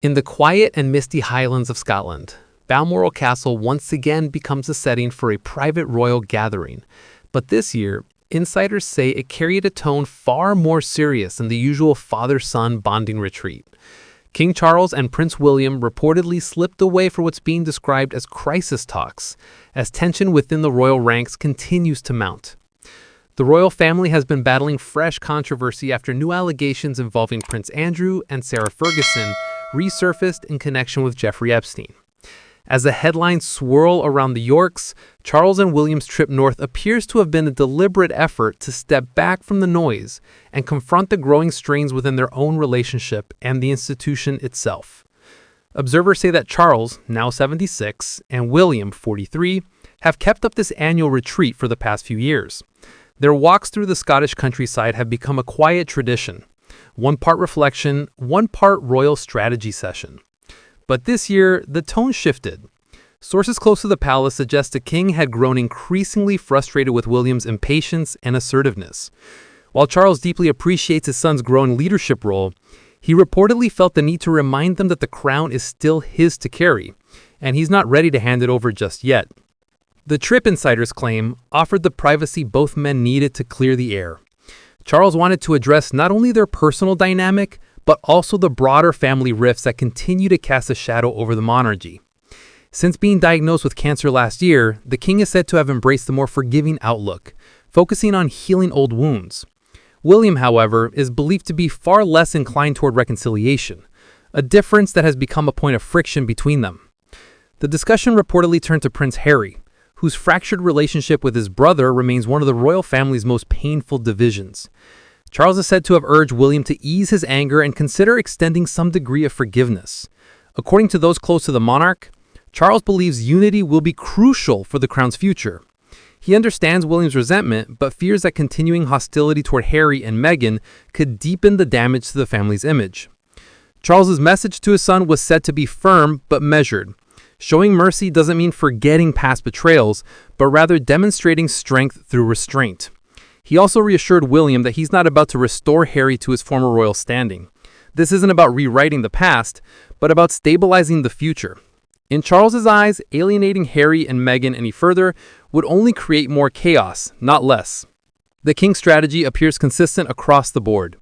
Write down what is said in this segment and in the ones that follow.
In the quiet and misty highlands of Scotland, Balmoral Castle once again becomes a setting for a private royal gathering. But this year, insiders say it carried a tone far more serious than the usual father-son bonding retreat. King Charles and Prince William reportedly slipped away for what's being described as crisis talks, as tension within the royal ranks continues to mount. The royal family has been battling fresh controversy after new allegations involving Prince Andrew and Sarah Ferguson resurfaced in connection with Jeffrey Epstein. As the headlines swirl around the Yorks, Charles and William's trip north appears to have been a deliberate effort to step back from the noise and confront the growing strains within their own relationship and the institution itself. Observers say that Charles, now 76, and William, 43, have kept up this annual retreat for the past few years. Their walks through the Scottish countryside have become a quiet tradition, one part reflection, one part royal strategy session. But this year, the tone shifted. Sources close to the palace suggest the king had grown increasingly frustrated with William's impatience and assertiveness. While Charles deeply appreciates his son's growing leadership role, he reportedly felt the need to remind them that the crown is still his to carry, and he's not ready to hand it over just yet. The trip, insiders claim, offered the privacy both men needed to clear the air. Charles wanted to address not only their personal dynamic, but also the broader family rifts that continue to cast a shadow over the monarchy. Since being diagnosed with cancer last year, the king is said to have embraced a more forgiving outlook, focusing on healing old wounds. William, however, is believed to be far less inclined toward reconciliation, a difference that has become a point of friction between them. The discussion reportedly turned to Prince Harry, whose fractured relationship with his brother remains one of the royal family's most painful divisions. Charles is said to have urged William to ease his anger and consider extending some degree of forgiveness. According to those close to the monarch, Charles believes unity will be crucial for the crown's future. He understands William's resentment, but fears that continuing hostility toward Harry and Meghan could deepen the damage to the family's image. Charles's message to his son was said to be firm but measured. Showing mercy doesn't mean forgetting past betrayals, but rather demonstrating strength through restraint. He also reassured William that he's not about to restore Harry to his former royal standing. This isn't about rewriting the past, but about stabilizing the future. In Charles's eyes, alienating Harry and Meghan any further would only create more chaos, not less. The king's strategy appears consistent across the board.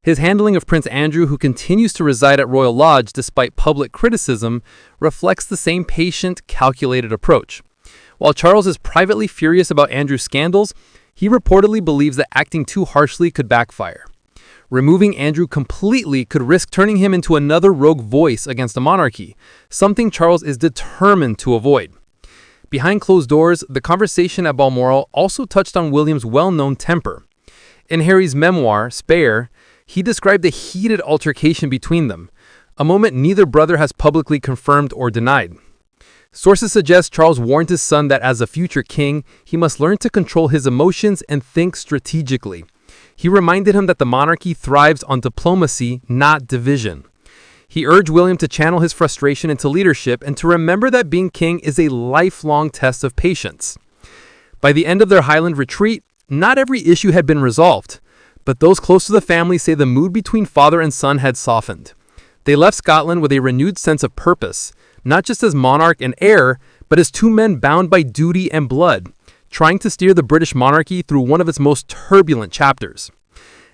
His handling of Prince Andrew, who continues to reside at Royal Lodge despite public criticism, reflects the same patient, calculated approach. While Charles is privately furious about Andrew's scandals, he reportedly believes that acting too harshly could backfire. Removing Andrew completely could risk turning him into another rogue voice against the monarchy, something Charles is determined to avoid. Behind closed doors, the conversation at Balmoral also touched on William's well-known temper. In Harry's memoir, Spare, he described a heated altercation between them, a moment neither brother has publicly confirmed or denied. Sources suggest Charles warned his son that as a future king, he must learn to control his emotions and think strategically. He reminded him that the monarchy thrives on diplomacy, not division. He urged William to channel his frustration into leadership and to remember that being king is a lifelong test of patience. By the end of their Highland retreat, not every issue had been resolved, but those close to the family say the mood between father and son had softened. They left Scotland with a renewed sense of purpose, not just as monarch and heir, but as two men bound by duty and blood, trying to steer the British monarchy through one of its most turbulent chapters.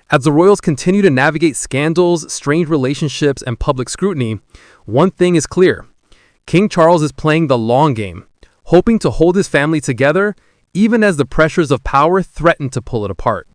As the royals continue to navigate scandals, strained relationships, and public scrutiny, one thing is clear. King Charles is playing the long game, hoping to hold his family together, even as the pressures of power threaten to pull it apart.